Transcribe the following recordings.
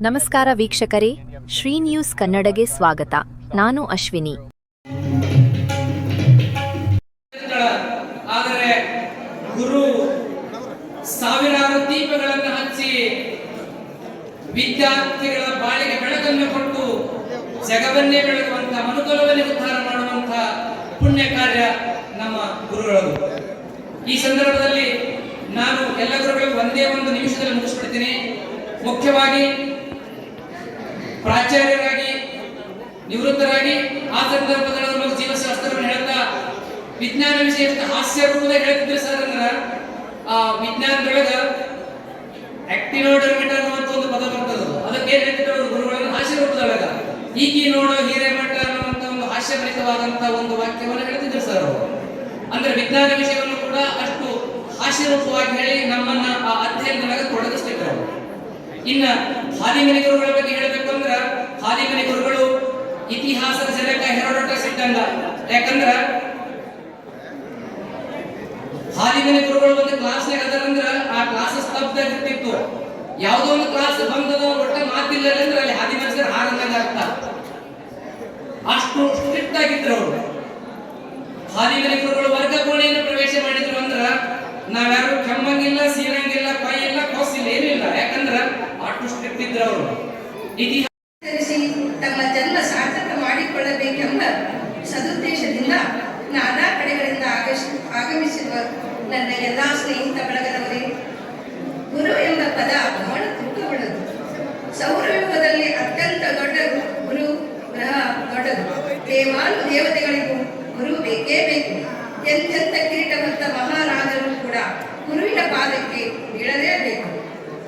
ನಮಸ್ಕಾರ ವೀಕ್ಷಕರೇ, ಶ್ರೀ ನ್ಯೂಸ್ ಕನ್ನಡಗೆ ಸ್ವಾಗತ. ನಾನು ಅಶ್ವಿನಿ. ಆದರೆ ಗುರು ಸಾವಿರಾರು ದೀಪಗಳನ್ನು ಹಚ್ಚಿ ವಿದ್ಯಾರ್ಥಿಗಳ ಬಾಳಿಗೆ ಬೆಳಕನ್ನು ಕೊಟ್ಟು ಜಗವನ್ನೇ ಬೆಳಗುವಂತಹ ಮನುಕುಲವನ್ನೇ ಉದ್ಧಾರ ಮಾಡುವಂತಹ ಪುಣ್ಯ ಕಾರ್ಯ ನಮ್ಮ ಗುರುಗಳು. ಈ ಸಂದರ್ಭದಲ್ಲಿ ನಾನು ಎಲ್ಲ ಗುರುಗಳು ಒಂದೇ ಒಂದು ನಿಮಿಷದಲ್ಲಿ ಮುಗಿಸ್ಬಿಡ್ತೀನಿ. ಮುಖ್ಯವಾಗಿ ಪ್ರಾಚಾರ್ಯರಾಗಿ ನಿವೃತ್ತರಾಗಿ ಆ ಸಂದರ್ಭದಲ್ಲಿ ಜೀವಶಾಸ್ತ್ರವನ್ನು ಹೇಳ್ತಾ ವಿಜ್ಞಾನ ವಿಷಯದ ಹಾಸ್ಯ ರೂಪದಾಗ ಹೇಳ್ತಿದ್ರು ಸರ್. ಅಂದ್ರೆ ಆ ವಿಜ್ಞಾನದೊಳಗ ಆಕ್ಟಿನೋಡರ್ಮಿಟ ಅನ್ನುವಂತ ಒಂದು ಪದ ಬರ್ತದೆ. ಅದಕ್ಕೆ ಏನ್ ಹೇಳ್ತಿದ್ರು ಗುರುಗಳನ್ನು ಹಾಸ್ಯ ರೂಪದೊಳಗ ಈಗಿ ನೋಡೋ ಹಿರೇಮಠ ಅನ್ನುವಂತ ಒಂದು ಹಾಸ್ಯಭರಿತವಾದಂತಹ ಒಂದು ವಾಕ್ಯವನ್ನು ಹೇಳ್ತಿದ್ರು ಸರ್ ಅವರು. ಅಂದ್ರೆ ವಿಜ್ಞಾನ ವಿಷಯವನ್ನು ಕೂಡ ಅಷ್ಟು ಹಾಸ್ಯ ರೂಪವಾಗಿ ಹೇಳಿ ನಮ್ಮನ್ನ ಆ ಅಧ್ಯಯನದೊಳಗೆ ತೊಡಗಿಸ್ತಿದ್ರು ಅವರು. ಇನ್ನ ಹಾದಿಮನಿ ಗುರುಗಳ ಬಗ್ಗೆ ಹೇಳಬೇಕು ಅಂದ್ರ ಹಾದಿಮನಿ ಗುರುಗಳು ಇತಿಹಾಸದ ಜನಕ ಹೆರೋಡೋಟಸ್ ಇದ್ದಂಗ. ಯಾಕಂದ್ರ ಹಾದಿಮನಿ ಗುರುಗಳು ಒಂದು ಕ್ಲಾಸ್ನಾಗ ಅದರಂದ್ರ ಆ ಕ್ಲಾಸ್ ಸ್ತಬ್ಧ ಇರ್ತಿತ್ತು. ಯಾವುದೋ ಒಂದು ಕ್ಲಾಸ್ ಬಂದದ ಒಟ್ಟ ಮಾತಿಲ್ಲ ಅಂದ್ರೆ ಅಲ್ಲಿ ಹಾದಿಮನಿ ಸರ್ ಹಾರಂದಾಗ ಅರ್ಥ. ಅಷ್ಟು ಸ್ಟ್ರಿಕ್ಟ್ ಆಗಿದ್ರು ಅವರು. ಹಾದಿಮನಿ ಗುರುಗಳು ವರ್ಗ ಕೋಣೆಯನ್ನು ಪ್ರವೇಶ ಮಾಡಿದ್ರು ಅಂದ್ರ ನಾವ್ಯಾರು ಕೆಮ್ಮಂಗಿಲ್ಲ, ಸೀರಂಗಿಲ್ಲ, ಕೈ ಇಲ್ಲ, ಕೋಸಿಲ್ಲ, ಏನಿಲ್ಲ. ಯಾಕಂದ್ರ ಅಷ್ಟು ಸ್ಟ್ರಿಕ್ಟ್ ಇದ್ರು ಅವರು. ತಮ್ಮ ಜನ್ಮ ಸಾರ್ಥಕ ಮಾಡಿಕೊಳ್ಳಬೇಕೆಂಬ ಸದುದ್ದೇಶದಿಂದ ನಾನಾ ಕಡೆಗಳಿಂದ ಆಗಮಿಸಿರುವ ನನ್ನ ಎಲ್ಲಾ ಸ್ನೇಹಿತ ಬಳಗದವರೇ, ಗುರು ಎಂಬ ಪದ ಬಹಳ ತೂಕವುಳ್ಳದು. ಸೌರವ್ಯೂಹದಲ್ಲಿ ಅತ್ಯಂತ ದೊಡ್ಡ ಗುರು ಗ್ರಹ ದೊಡ್ಡದು. ದೇವಾನು ದೇವತೆಗಳಿಗೂ ಗುರು ಬೇಕೇ ಬೇಕು. ಎಂತೆಂಥ ಕಿರೀಟವಂತ ಮಹಾರಾಜರು ಕೂಡ ಗುರುವಿನ ಪಾದಕ್ಕೆ ಬೀಳಲೇಬೇಕು.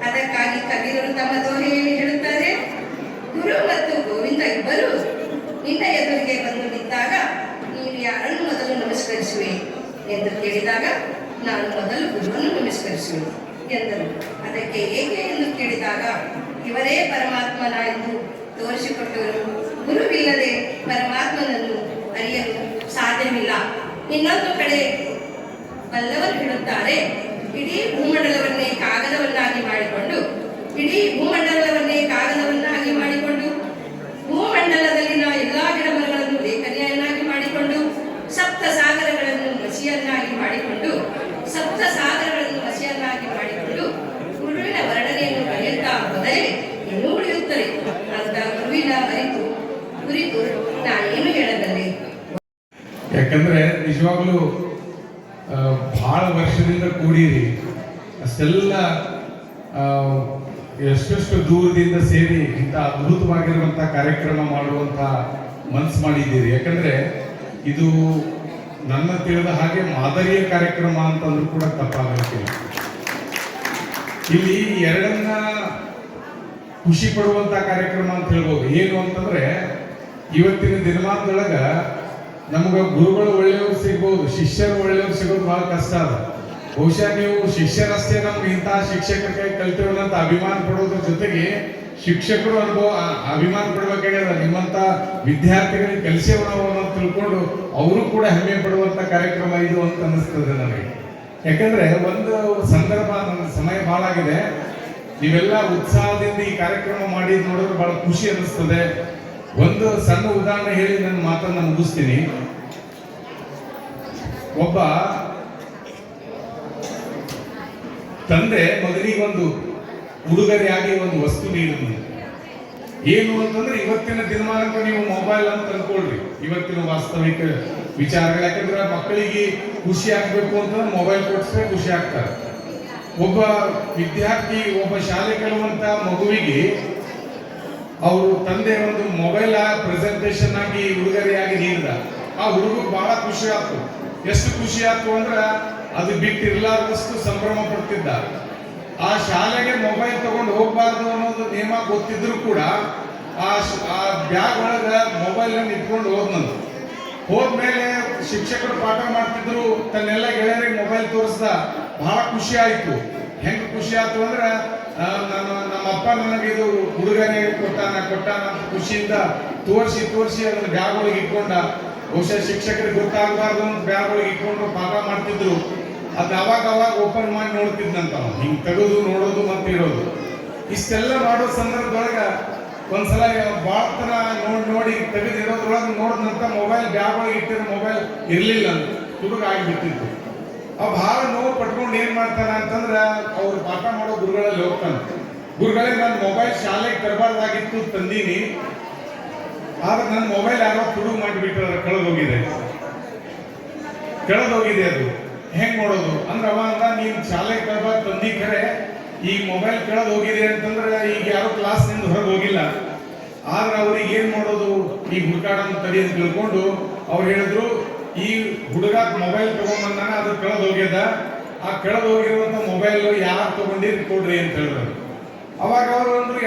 ಅದಕ್ಕಾಗಿ ಕಬೀರರು ತಮ್ಮ ದೋಹೆಯಲ್ಲಿ ಹೇಳುತ್ತಾರೆ, ಗುರು ಮತ್ತು ಗೋವಿಂದ ಇಬ್ಬರು ನಿನ್ನ ಎದುರಿಗೆ ಬಂದು ನಿಂತಾಗ ನೀನು ಯಾರನ್ನು ಮೊದಲು ನಮಸ್ಕರಿಸುವೆ ಎಂದು ಕೇಳಿದಾಗ ನಾನು ಮೊದಲು ಗುರುವನ್ನು ನಮಸ್ಕರಿಸುವೆ ಎಂದರು. ಅದಕ್ಕೆ ಏಕೆ ಎಂದು ಕೇಳಿದಾಗ ಇವರೇ ಪರಮಾತ್ಮನ ಎಂದು ತೋರಿಸಿಕೊಟ್ಟವರು. ಗುರುವಿಲ್ಲದೆ ಪರಮಾತ್ಮನನ್ನು ಅರಿಯಲು ಸಾಧ್ಯವಿಲ್ಲ. ಇನ್ನೊಂದು ಕಡೆ ಬಲ್ಲವರು ಹೇಳುತ್ತಾರೆ, ಇಡೀ ಭೂಮಂಡಲವನ್ನೇ ಕಾಗದವನ್ನಾಗಿ ಮಾಡಿಕೊಂಡು ಭೂಮಂಡಲದಲ್ಲಿನ ಎಲ್ಲಾ ಗಿಡಮರಗಳನ್ನು ಲೇಖನಿಯನ್ನಾಗಿ ಮಾಡಿಕೊಂಡು ಸಪ್ತ ಸಾಗರಗಳನ್ನು ಮಸಿಯನ್ನಾಗಿ ಮಾಡಿಕೊಂಡು ಗುರುವಿನ ವರ್ಣನೆಯನ್ನು ಬರೆಯುತ್ತಾ ಹೋದರೆ ಇನ್ನೂ ಉಳಿಯುತ್ತದೆ ಅಂತ ಗುರುವಿನ ಕುರಿತು ನಾನೇನು ಹೇಳಬಲ್ಲೆ. ಯಾಕಂದ್ರೆ ನಿಜವಾಗ್ಲೂ ಬಹಳ ವರ್ಷದಿಂದ ಕೂಡಿರಿ, ಅಷ್ಟೆಲ್ಲ ಎಷ್ಟೆಷ್ಟು ದೂರದಿಂದ ಸೇರಿ ಇಂಥ ಅದ್ಭುತವಾಗಿರುವಂಥ ಕಾರ್ಯಕ್ರಮ ಮಾಡುವಂಥ ಮನಸ್ಸು ಮಾಡಿದ್ದೀರಿ. ಯಾಕಂದ್ರೆ ಇದು ನನ್ನ ತಿಳಿದ ಹಾಗೆ ಮಾದರಿಯ ಕಾರ್ಯಕ್ರಮ ಅಂತಂದ್ರೂ ಕೂಡ ತಪ್ಪಾಗಲಿಕ್ಕಿಲ್ಲ. ಇಲ್ಲಿ ಎರಡನ್ನ ಖುಷಿ ಪಡುವಂಥ ಕಾರ್ಯಕ್ರಮ ಅಂತ ಹೇಳ್ಬೋದು. ಏನು ಅಂತಂದ್ರೆ ಇವತ್ತಿನ ದಿನಮಾನದೊಳಗ ನಮ್ಗೆ ಗುರುಗಳು ಒಳ್ಳೆಯವರು ಸಿಗ್ಬೋದು, ಶಿಷ್ಯರು ಒಳ್ಳೆಯವರು ಸಿಗೋದು ಬಹಳ ಕಷ್ಟ ಅದ. ಬಹುಶಃ ನೀವು ಶಿಷ್ಯರಷ್ಟೇ ನಮ್ಗೆ ಇಂತಹ ಶಿಕ್ಷಕರ ಕೈ ಕಲ್ತೇವನ್ನಂತ ಅಭಿಮಾನ ಪಡೋದ್ರ ಜೊತೆಗೆ ಶಿಕ್ಷಕರು ಅಭಿಮಾನ ಪಡ್ಬೇಕಾಗ್ಯದ. ನಿಮ್ಮಂತ ವಿದ್ಯಾರ್ಥಿಗಳಿಗೆ ಕಲಿಸೇವ ನಾವು ಅನ್ನೋದು ತಿಳ್ಕೊಂಡು ಅವರು ಕೂಡ ಹೆಮ್ಮೆ ಪಡುವಂತ ಕಾರ್ಯಕ್ರಮ ಇದು ಅಂತ ಅನಿಸ್ತದೆ ನನಗೆ. ಯಾಕಂದ್ರೆ ಒಂದು ಸಂದರ್ಭ, ನನ್ನ ಸಮಯ ಬಹಳ ಆಗಿದೆ, ನೀವೆಲ್ಲ ಉತ್ಸಾಹದಿಂದ ಈ ಕಾರ್ಯಕ್ರಮ ಮಾಡಿ ನೋಡಿದ್ರೆ ಬಹಳ ಖುಷಿ ಅನಿಸ್ತದೆ. ಒಂದು ಸಣ್ಣ ಉದಾಹರಣೆ ಹೇಳಿ ನನ್ನ ಮಾತನ್ನ ಮುಗಿಸ್ತೀನಿ. ಒಬ್ಬ ತಂದೆ ಮಗನಿಗೊಂದು ಉಡುಗೊರೆಯಾಗಿ ಒಂದು ವಸ್ತು ನೀಡಿದ್ರು. ಏನು ಅಂತಂದ್ರೆ ಇವತ್ತಿನ ದಿನಮಾನಕ್ಕೆ ನೀವು ಮೊಬೈಲ್ ಅಂತ ಅನ್ಕೊಳ್ರಿ, ಇವತ್ತಿನ ವಾಸ್ತವಿಕ ವಿಚಾರಗಳು. ಯಾಕಂದ್ರೆ ಮಕ್ಕಳಿಗೆ ಖುಷಿ ಆಗ್ಬೇಕು ಅಂತಂದ್ರೆ ಮೊಬೈಲ್ ಕೊಡಿಸ್ರೆ ಖುಷಿ ಆಗ್ತಾರೆ. ಒಬ್ಬ ವಿದ್ಯಾರ್ಥಿ, ಒಬ್ಬ ಶಾಲೆ ಕಲಿಯುವಂತ ಮಗುವಿಗೆ ಅವರು ತಂದೆ ಒಂದು ಮೊಬೈಲ್ ಪ್ರೆಸೆಂಟೇಷನ್ ಆಗಿ ಉಡುಗೊರೆಯಾಗಿ ನೀಡಿದ. ಆ ಹುಡುಗ ಬಹಳ ಖುಷಿ ಆಯ್ತು. ಎಷ್ಟು ಖುಷಿ ಆಯ್ತು ಅಂದ್ರೆ ಅದು ಬಿಟ್ಟಿರ್ಲಾರ್ದಷ್ಟು ಸಂಭ್ರಮ ಪಡ್ತಿದ್ದ. ಆ ಶಾಲೆಗೆ ಮೊಬೈಲ್ ತಗೊಂಡು ಹೋಗ್ಬಾರ್ದು ಅನ್ನೋದು ನಿಯಮ ಗೊತ್ತಿದ್ರು ಕೂಡ ಆ ಬ್ಯಾಗ್ ಒಳಗ ಮೊಬೈಲ್ ಅನ್ನು ಇಟ್ಕೊಂಡು ಹೋದ್ನಂತ. ಹೋದ್ಮೇಲೆ ಶಿಕ್ಷಕರು ಪಾಠ ಮಾಡ್ತಿದ್ರು, ತನ್ನೆಲ್ಲ ಗೆಳೆಯರಿಗೆ ಮೊಬೈಲ್ ತೋರಿಸ್ದ. ಬಹಳ ಖುಷಿ ಆಯ್ತು. ಹೆಂಗ್ ಖುಷಿ ಆಯ್ತು ಅಂದ್ರೆ ನಮ್ಮಪ್ಪ ನನಗೆ ಇದು ಉಡುಗೊರೆ ಕೊಟ್ಟಾನ ಅಂತ ಖುಷಿಯಿಂದ ತೋರಿಸಿ ಅದನ್ನ ಬ್ಯಾಗ್ ಒಳಗೆ ಇಟ್ಕೊಂಡ. ಬಹುಶಃ ಶಿಕ್ಷಕರಿಗೆ ಗೊತ್ತಾಗಬಾರ್ದು ಅಂತ ಬ್ಯಾಗ್ ಒಳಗೆ ಇಟ್ಕೊಂಡು ಪಾಠ ಮಾಡ್ತಿದ್ರು. ಅದು ಅವಾಗ ಓಪನ್ ಮಾಡಿ ನೋಡ್ತಿದ್ನಂತ. ಹಿಂಗ್ ತೆಗೆದು ನೋಡೋದು ಮತ್ತೆ ಇಡೋದು. ಇಷ್ಟೆಲ್ಲ ಮಾಡೋ ಸಂದರ್ಭದೊಳಗ ಒಂದ್ಸಲ ಬಾಳ್ತನ ನೋಡಿ ತೆಗೆದಿರೋದ್ರೊಳಗೆ ನೋಡಿದಂತ ಮೊಬೈಲ್ ಬ್ಯಾಗ್ ಒಳಗೆ ಇಟ್ಟಿರೋ ಮೊಬೈಲ್ ಇರ್ಲಿಲ್ಲ ಅಂತ ಹುಡುಗ ಆಗಿಬಿಟ್ಟಿತ್ತು. ಭಾಳ ನೋವು ಪಟ್ಕೊಂಡು ಏನ್ ಮಾಡ್ತಾನ ಅಂತಂದ್ರ ಅವ್ರು ಪಾಠ ಮಾಡೋ ಗುರುಗಳಲ್ಲಿ ಹೋಗ್ತಾನೆ. ಗುರುಗಳೇ ನನ್ನ ಮೊಬೈಲ್ ಶಾಲೆಗೆ ತರಬಾರ್ದಾಗಿತ್ತು ತಂದೀನಿ, ಆದ್ರೆ ನನ್ನ ಮೊಬೈಲ್ ಯಾರೋ ತುಡುಗು ಮಾಡಿಬಿಟ್ರೆ ಕಳೆದೋಗಿದೆ ಅದು ಹೆಂಗ್ ಮಾಡೋದು ಅಂದ್ರೆ ಅವ ಅಂದ ನೀನ್ ಶಾಲೆಗೆ ತರಬಾರ್ದು ತಂದಿ ಖರೆ ಈ ಮೊಬೈಲ್ ಕಳೆದು ಹೋಗಿದೆ ಅಂತಂದ್ರೆ ಈಗ ಯಾರೋ ಕ್ಲಾಸ್ನಿಂದ ಹೊರಗೆ ಹೋಗಿಲ್ಲ, ಆದ್ರೆ ಅವ್ರಿಗೆ ಏನ್ ಮಾಡೋದು ಈ ಹುಡುಕಾಡನ್ನು ತಡಿ ಅಂತ ತಿಳ್ಕೊಂಡು ಅವ್ರು ಹೇಳಿದ್ರು ಈ ಹುಡುಗ ಮೊಬೈಲ್ ತಗೊಂಡ್ಬಂದಾನ ಅದು ಕಳೆದು ಹೋಗ್ಯದ, ಆ ಕಳೆದು ಹೋಗಿರುವಂತ ಮೊಬೈಲ್ ಯಾರು ತಗೊಂಡಿರ್ ಕೊಡ್ರಿ ಅಂತ ಹೇಳಿದ್ರು. ಅವಾಗ ಅವರು ಅಂದ್ರು